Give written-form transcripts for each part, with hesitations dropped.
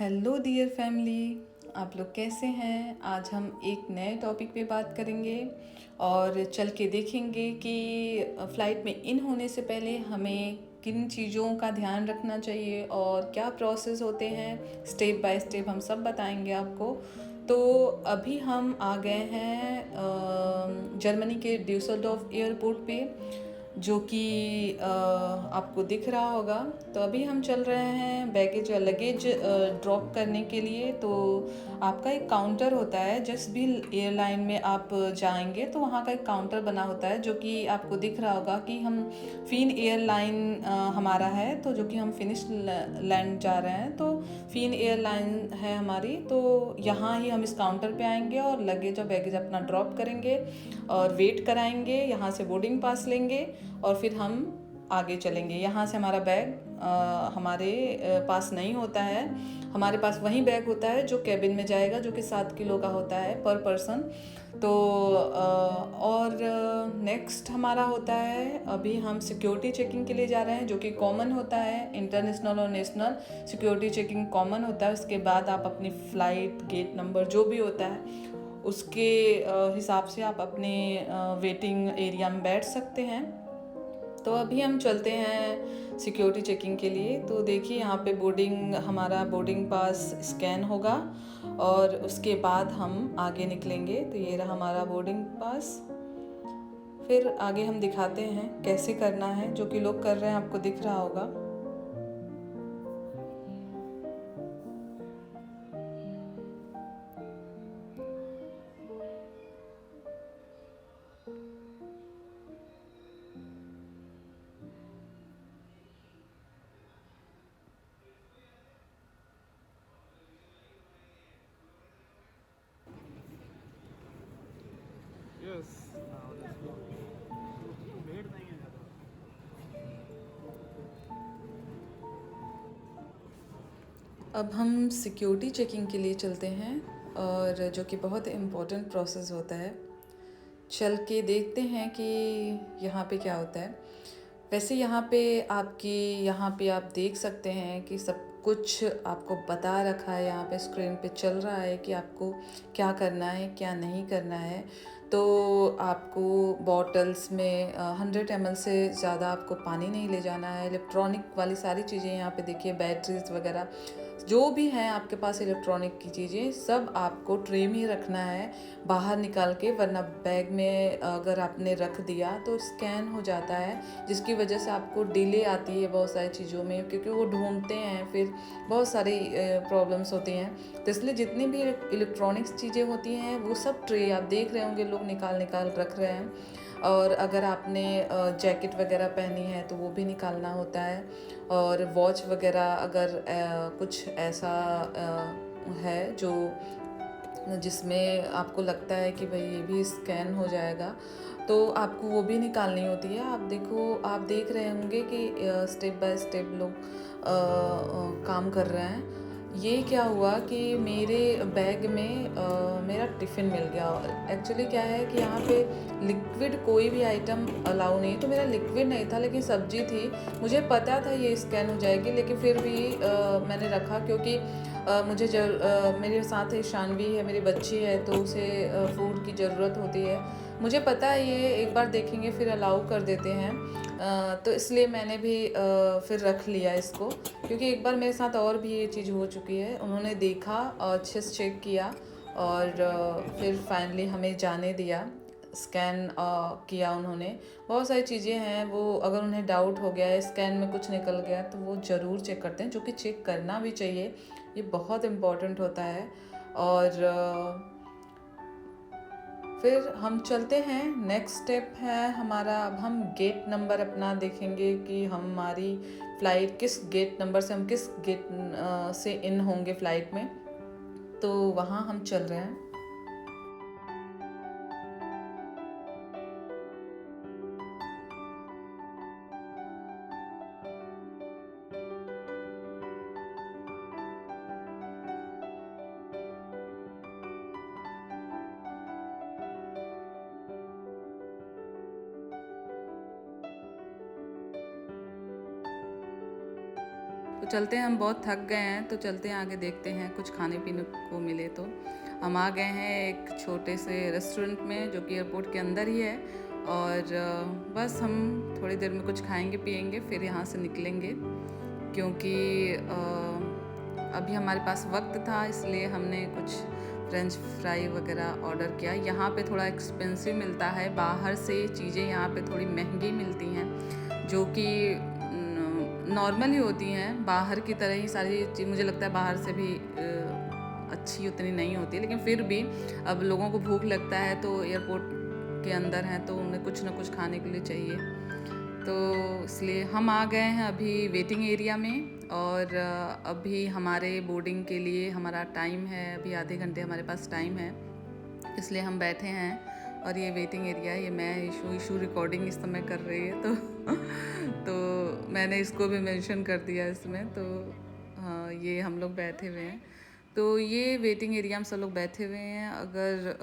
Hello dear family, आप लोग कैसे हैं। आज हम एक नए टॉपिक पे बात करेंगे और चल के देखेंगे कि फ़्लाइट में इन होने से पहले हमें किन चीज़ों का ध्यान रखना चाहिए और क्या प्रोसेस होते हैं। स्टेप बाय स्टेप हम सब बताएंगे आपको। तो अभी हम आ गए हैं जर्मनी के ड्यूसलडॉर्फ एयरपोर्ट पे, जो कि आपको दिख रहा होगा। तो अभी हम चल रहे हैं बैगेज या लगेज ड्रॉप करने के लिए। तो आपका एक काउंटर होता है, जिस भी एयरलाइन में आप जाएंगे तो वहाँ का एक काउंटर बना होता है, जो कि आपको दिख रहा होगा कि हम फिन एयरलाइन हमारा है, तो जो कि हम फिनिश लैंड जा रहे हैं। तो फिन एयरलाइन है हमारी, तो यहाँ ही हम इस काउंटर पे आएंगे और लगेज और बैगेज अपना ड्रॉप करेंगे और वेट कराएंगे। यहाँ से बोर्डिंग पास लेंगे और फिर हम आगे चलेंगे। यहाँ से हमारा बैग हमारे पास नहीं होता है। हमारे पास वही बैग होता है जो कैबिन में जाएगा, जो कि 7 किलो का होता है पर पर्सन। तो और नेक्स्ट हमारा होता है, अभी हम सिक्योरिटी चेकिंग के लिए जा रहे हैं, जो कि कॉमन होता है। इंटरनेशनल और नेशनल सिक्योरिटी चेकिंग कॉमन होता है। उसके बाद आप अपनी फ़्लाइट गेट नंबर जो भी होता है उसके हिसाब से आप अपने वेटिंग एरिया में बैठ सकते हैं। तो अभी हम चलते हैं सिक्योरिटी चेकिंग के लिए। तो देखिए, यहाँ पे हमारा बोर्डिंग पास स्कैन होगा और उसके बाद हम आगे निकलेंगे। तो ये रहा हमारा बोर्डिंग पास। फिर आगे हम दिखाते हैं कैसे करना है, जो कि लोग कर रहे हैं, आपको दिख रहा होगा। Yes. Now let's go. भेड़ नहीं है ज़्यादा। अब हम सिक्योरिटी चेकिंग के लिए चलते हैं, और जो कि बहुत इम्पोर्टेंट प्रोसेस होता है। चल के देखते हैं कि यहाँ पे क्या होता है। वैसे यहाँ पे आप देख सकते हैं कि सब कुछ आपको बता रखा है। यहाँ पे स्क्रीन पे चल रहा है कि आपको क्या करना है, क्या नहीं करना है। तो आपको बॉटल्स में 100 ml से ज़्यादा आपको पानी नहीं ले जाना है। इलेक्ट्रॉनिक वाली सारी चीज़ें यहाँ पे देखिए, बैटरीज वगैरह जो भी हैं आपके पास इलेक्ट्रॉनिक की चीज़ें, सब आपको ट्रे में ही रखना है, बाहर निकाल के। वरना बैग में अगर आपने रख दिया तो स्कैन हो जाता है, जिसकी वजह से आपको डिले आती है बहुत सारी चीज़ों में, क्योंकि वो ढूंढते हैं, फिर बहुत सारी प्रॉब्लम्स होती हैं। तो इसलिए जितनी भी इलेक्ट्रॉनिक्स चीज़ें होती हैं वो सब ट्रे आप देख रहे होंगे लोग निकाल निकाल रख रहे हैं। और अगर आपने जैकेट वगैरह पहनी है तो वो भी निकालना होता है। और वॉच वगैरह अगर कुछ ऐसा है जो जिसमें आपको लगता है कि भाई ये भी स्कैन हो जाएगा, तो आपको वो भी निकालनी होती है। आप देख रहे होंगे कि स्टेप बाय स्टेप लोग काम कर रहे हैं। ये क्या हुआ कि मेरे बैग में मेरा टिफ़िन मिल गया। एक्चुअली क्या है कि यहाँ पे लिक्विड कोई भी आइटम अलाउ नहीं, तो मेरा लिक्विड नहीं था लेकिन सब्जी थी। मुझे पता था ये स्कैन हो जाएगी, लेकिन फिर भी मैंने रखा, क्योंकि मेरे साथ शानवी है, मेरी बच्ची है, तो उसे फूड की ज़रूरत होती है। मुझे पता है ये एक बार देखेंगे फिर अलाउ कर देते हैं। तो इसलिए मैंने भी फिर रख लिया इसको, क्योंकि एक बार मेरे साथ और भी ये चीज़ हो चुकी है। उन्होंने देखा और अच्छे से चेक किया और फिर फाइनली हमें जाने दिया। स्कैन किया उन्होंने। बहुत सारी चीज़ें हैं, वो अगर उन्हें डाउट हो गया है, स्कैन में कुछ निकल गया, तो वो ज़रूर चेक करते हैं, जो कि चेक करना भी चाहिए। ये बहुत इम्पोर्टेंट होता है। और फिर हम चलते हैं, नेक्स्ट स्टेप है हमारा। अब हम गेट नंबर अपना देखेंगे कि हमारी फ़्लाइट किस गेट नंबर से, हम किस गेट से इन होंगे फ़्लाइट में। तो वहाँ हम चल रहे हैं। तो चलते हैं, हम बहुत थक गए हैं तो चलते हैं आगे, देखते हैं कुछ खाने पीने को मिले तो। हम आ गए हैं एक छोटे से रेस्टोरेंट में जो कि एयरपोर्ट के अंदर ही है, और बस हम थोड़ी देर में कुछ खाएंगे पिएंगे फिर यहाँ से निकलेंगे, क्योंकि अभी हमारे पास वक्त था, इसलिए हमने कुछ फ्रेंच फ्राई वगैरह ऑर्डर किया। यहाँ पे थोड़ा एक्सपेंसिव मिलता है, बाहर से चीज़ें यहाँ पे थोड़ी महंगी मिलती हैं, जो कि नॉर्मल ही होती हैं, बाहर की तरह ही सारी चीज़। मुझे लगता है बाहर से भी अच्छी उतनी नहीं होती, लेकिन फिर भी अब लोगों को भूख लगता है तो एयरपोर्ट के अंदर हैं तो उन्हें कुछ ना कुछ खाने के लिए चाहिए, तो इसलिए हम आ गए हैं अभी वेटिंग एरिया में। और अभी हमारे बोर्डिंग के लिए हमारा टाइम है, अभी आधे घंटे हमारे पास टाइम है, इसलिए हम बैठे हैं। और ये वेटिंग एरिया, ये मैं इशू रिकॉर्डिंग इस समय कर रही है तो मैंने इसको भी मेंशन कर दिया इसमें। तो हाँ, ये हम लोग बैठे हुए हैं, तो ये वेटिंग एरिया में सब लोग बैठे हुए हैं। अगर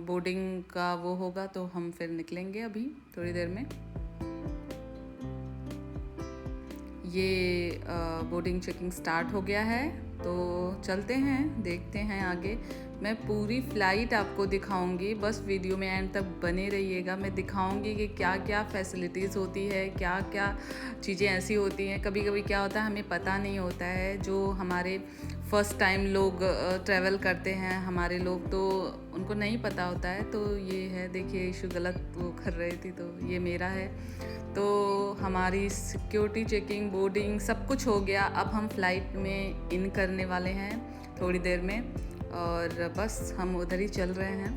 बोर्डिंग का वो होगा तो हम फिर निकलेंगे अभी थोड़ी देर में। ये बोर्डिंग चेकिंग स्टार्ट हो गया है, तो चलते हैं देखते हैं आगे। मैं पूरी फ़्लाइट आपको दिखाऊंगी, बस वीडियो में एंड तक बने रहिएगा। मैं दिखाऊंगी कि क्या क्या फैसिलिटीज़ होती है, क्या क्या चीज़ें ऐसी होती हैं। कभी कभी क्या होता है हमें पता नहीं होता है, जो हमारे फर्स्ट टाइम लोग ट्रैवल करते हैं हमारे लोग, तो उनको नहीं पता होता है। तो ये है, देखिए इशू गलत वो कर रही थी, तो ये मेरा है। तो हमारी सिक्योरिटी चेकिंग, बोर्डिंग सब कुछ हो गया। अब हम फ़्लाइट में इन करने वाले हैं थोड़ी देर में, और बस हम उधर ही चल रहे हैं।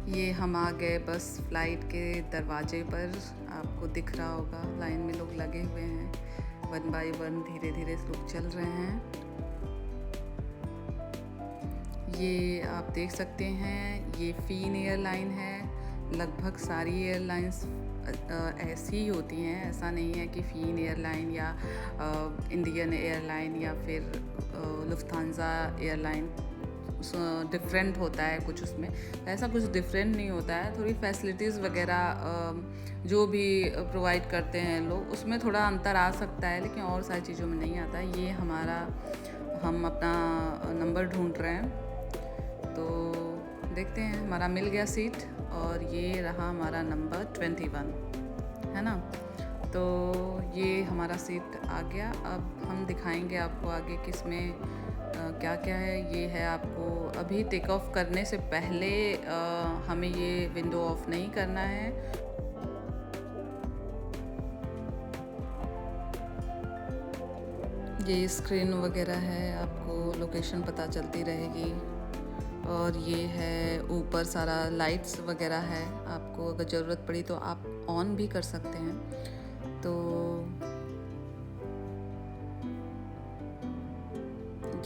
ये हम आ गए बस फ़्लाइट के दरवाजे पर, आपको दिख रहा होगा लाइन में लोग लगे हुए हैं, 1 बाय 1 धीरे धीरे लोग चल रहे हैं। ये आप देख सकते हैं, ये फ़ीन एयरलाइन है। लगभग सारी एयरलाइंस ऐसी ही होती हैं, ऐसा नहीं है कि फ़ीन एयरलाइन या इंडियन एयरलाइन या फिर लुफ्थांसा एयरलाइन डिफरेंट होता है कुछ उसमें। ऐसा कुछ डिफरेंट नहीं होता है, थोड़ी फैसिलिटीज़ वगैरह जो भी प्रोवाइड करते हैं लोग, उसमें थोड़ा अंतर आ सकता है, लेकिन और सारी चीज़ों में नहीं आता है। ये हम अपना नंबर ढूंढ रहे हैं, तो देखते हैं। हमारा मिल गया सीट, और ये रहा हमारा नंबर 21, है ना। तो ये हमारा सीट आ गया। अब हम दिखाएंगे आपको आगे किसमें क्या क्या है। ये है, आपको अभी टेक ऑफ करने से पहले हमें ये विंडो ऑफ नहीं करना है। ये स्क्रीन वगैरह है, आपको लोकेशन पता चलती रहेगी। और ये है ऊपर सारा लाइट्स वगैरह है, आपको अगर ज़रूरत पड़ी तो आप ऑन भी कर सकते हैं। तो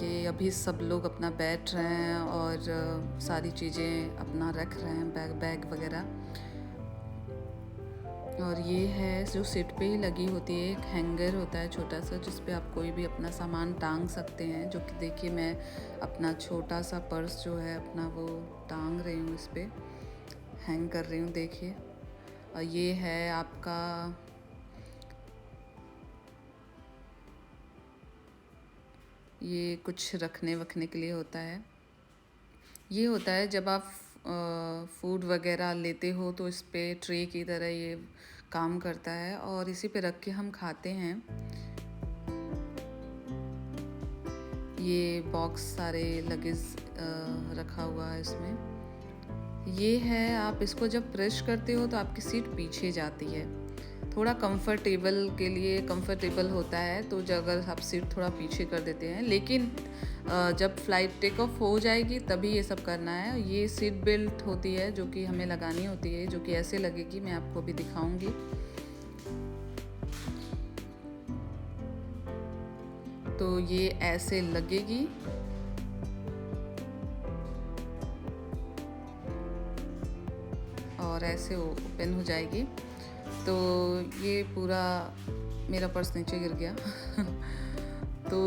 ये अभी सब लोग अपना बैठ रहे हैं और सारी चीज़ें अपना रख रहे हैं, बैग वगैरह। और ये है जो सीट पे ही लगी होती है, एक हैंगर होता है छोटा सा, जिस पे आप कोई भी अपना सामान टांग सकते हैं। जो कि देखिए मैं अपना छोटा सा पर्स जो है अपना वो टांग रही हूँ, इस पे हैंग कर रही हूँ, देखिए। और ये है आपका ये कुछ रखने वखने के लिए होता है। ये होता है जब आप फूड वगैरह लेते हो तो इस पे ट्रे की तरह ये काम करता है, और इसी पे रख के हम खाते हैं। ये बॉक्स सारे लगेज रखा हुआ है इसमें। ये है, आप इसको जब प्रेस करते हो तो आपकी सीट पीछे जाती है, थोड़ा कंफर्टेबल के लिए कंफर्टेबल होता है। तो अगर आप सीट थोड़ा पीछे कर देते हैं, लेकिन जब फ़्लाइट टेक ऑफ हो जाएगी तभी ये सब करना है। ये सीट बेल्ट होती है जो कि हमें लगानी होती है, जो कि ऐसे लगेगी, मैं आपको भी दिखाऊंगी। तो ये ऐसे लगेगी, और ऐसे ओपन हो जाएगी। तो ये पूरा मेरा पर्स नीचे गिर गया तो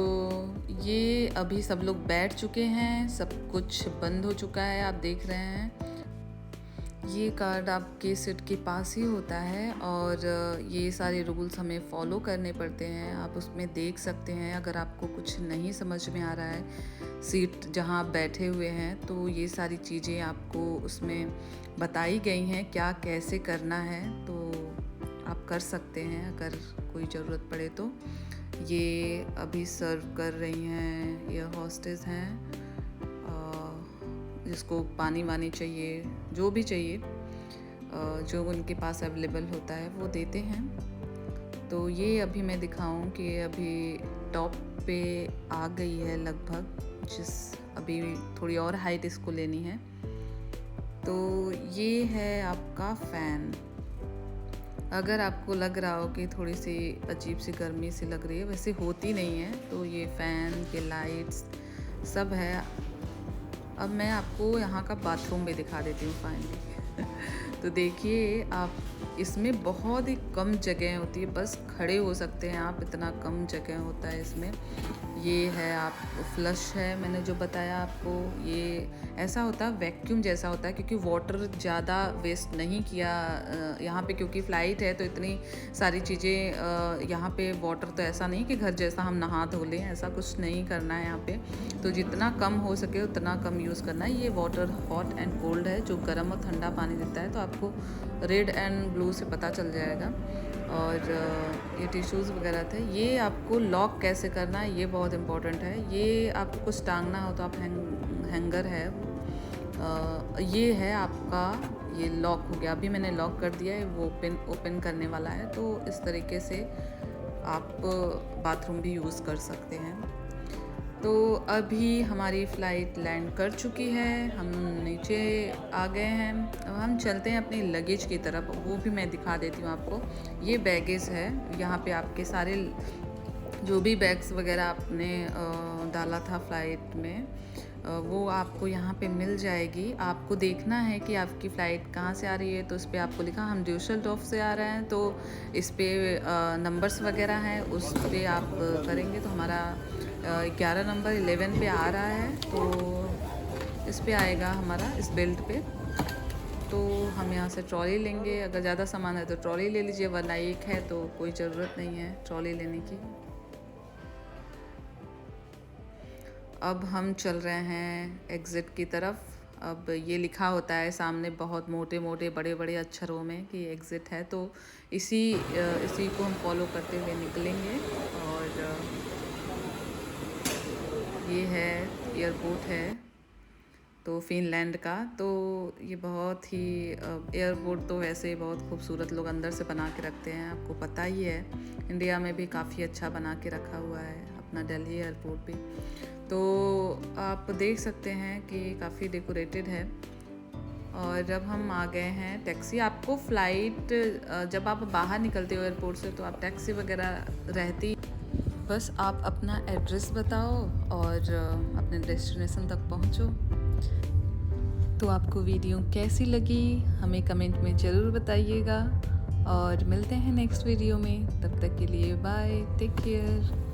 ये अभी सब लोग बैठ चुके हैं, सब कुछ बंद हो चुका है, आप देख रहे हैं। ये कार्ड आपके सीट के पास ही होता है और ये सारे रूल्स हमें फॉलो करने पड़ते हैं। आप उसमें देख सकते हैं, अगर आपको कुछ नहीं समझ में आ रहा है सीट जहां आप बैठे हुए हैं, तो ये सारी चीज़ें आपको उसमें बताई गई हैं क्या कैसे करना है, तो आप कर सकते हैं अगर कोई ज़रूरत पड़े तो। ये अभी सर्व कर रही हैं, ये हॉस्टेस हैं, जिसको पानी वानी चाहिए, जो भी चाहिए जो उनके पास अवेलेबल होता है वो देते हैं। तो ये अभी मैं दिखाऊं कि अभी टॉप पे आ गई है लगभग, जिस अभी थोड़ी और हाइट इसको लेनी है। तो ये है आपका फ़ैन। अगर आपको लग रहा हो कि थोड़ी सी अजीब सी गर्मी सी लग रही है, वैसे होती नहीं है। तो ये फ़ैन के लाइट्स सब है। अब मैं आपको यहाँ का बाथरूम भी दिखा देती हूँ फाइनली। तो देखिए आप, इसमें बहुत ही कम जगह होती है, बस खड़े हो सकते हैं आप, इतना कम जगह होता है इसमें। ये है आप फ्लश है, मैंने जो बताया आपको, ये ऐसा होता है वैक्यूम जैसा होता है, क्योंकि वाटर ज़्यादा वेस्ट नहीं किया यहाँ पे, क्योंकि फ़्लाइट है तो इतनी सारी चीज़ें यहाँ पे। वाटर तो ऐसा नहीं कि घर जैसा हम नहा धो लें, ऐसा कुछ नहीं करना है यहाँ पे। तो जितना कम हो सके उतना कम यूज़ करना है। ये वाटर हॉट एंड कोल्ड है, जो गर्म और ठंडा पानी देता है, तो आपको रेड एंड ब्लू से पता चल जाएगा। और ये टिश्यूज़ वगैरह थे। ये आपको लॉक कैसे करना है ये बहुत इम्पोर्टेंट है। ये आपको कुछ टांगना हो तो आप हैंगर है, ये है आपका, ये लॉक हो गया। अभी मैंने लॉक कर दिया है, वो ओपन करने वाला है। तो इस तरीके से आप बाथरूम भी यूज़ कर सकते हैं। तो अभी हमारी फ़्लाइट लैंड कर चुकी है, हम नीचे आ गए हैं। अब हम चलते हैं अपनी लगेज की तरफ, वो भी मैं दिखा देती हूँ आपको। ये बैगेज है, यहाँ पे आपके सारे जो भी बैग्स वगैरह आपने डाला था फ़्लाइट में, वो आपको यहाँ पे मिल जाएगी। आपको देखना है कि आपकी फ़्लाइट कहाँ से आ रही है। तो इस पर आपको लिखा हम ड्यूसलडॉर्फ से आ रहे हैं, तो इस पर नंबर्स वगैरह हैं, उस पर आप करेंगे तो हमारा 11 नंबर 11 पे आ रहा है। तो इस पे आएगा हमारा, इस बेल्ट पे। तो हम यहाँ से ट्रॉली लेंगे, अगर ज़्यादा सामान है तो ट्रॉली ले लीजिए, वरना एक है तो कोई ज़रूरत नहीं है ट्रॉली लेने की। अब हम चल रहे हैं एग्ज़िट की तरफ। अब ये लिखा होता है सामने बहुत मोटे मोटे बड़े बड़े अक्षरों में कि एग्ज़िट है, तो इसी को हम फॉलो करते हुए निकलेंगे। और ये है एयरपोर्ट है तो फ़िनलैंड का। तो ये बहुत ही एयरपोर्ट तो वैसे बहुत खूबसूरत लोग अंदर से बना के रखते हैं, आपको पता ही है। इंडिया में भी काफ़ी अच्छा बना के रखा हुआ है अपना दिल्ली एयरपोर्ट भी। तो आप देख सकते हैं कि काफ़ी डेकोरेटेड है। और जब हम आ गए हैं टैक्सी, आपको फ़्लाइट जब आप बाहर निकलते हो एयरपोर्ट से तो आप टैक्सी वगैरह रहती, बस आप अपना एड्रेस बताओ और अपने डेस्टिनेशन तक पहुंचो। तो आपको वीडियो कैसी लगी हमें कमेंट में ज़रूर बताइएगा, और मिलते हैं नेक्स्ट वीडियो में। तब तक के लिए बाय, टेक केयर।